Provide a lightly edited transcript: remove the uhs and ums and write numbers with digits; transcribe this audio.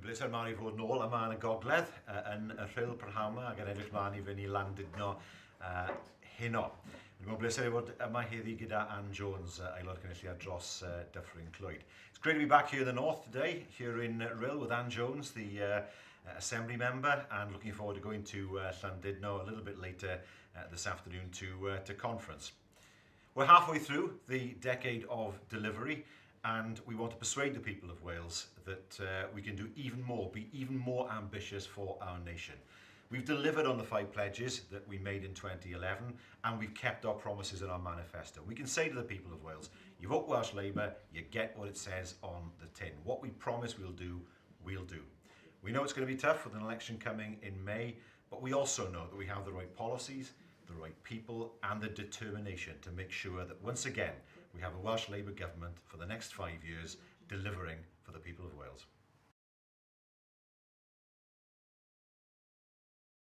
Bleser mlaen i fod nôl yma yn y gogledd yn y rhyl prynhawn yma ac yn edrych mlaen i fynd i Landudno heno. Dwi'n bleser i fod yma heddi gyda Ann Jones, aelod cynulliad dros Dyffryn Clwyd. It's great to be back here in the north today, here in Rhyl with Ann Jones, the Assembly member, and looking forward to going to Llandudno a little bit later this afternoon to conference. We're halfway through the decade of delivery, and we want to persuade the people of Wales that we can do even more, be even more ambitious for our nation. We've delivered on the 5 pledges that we made in 2011, and we've kept our promises in our manifesto. We can say to the people of Wales, you vote Welsh Labour, you get what it says on the tin. What we promise we'll do, we'll do. We know it's going to be tough with an election coming in May, but we also know that we have the right policies, the right people, and the determination to make sure that once again we have a Welsh Labour government for the next 5 years delivering for the people of Wales.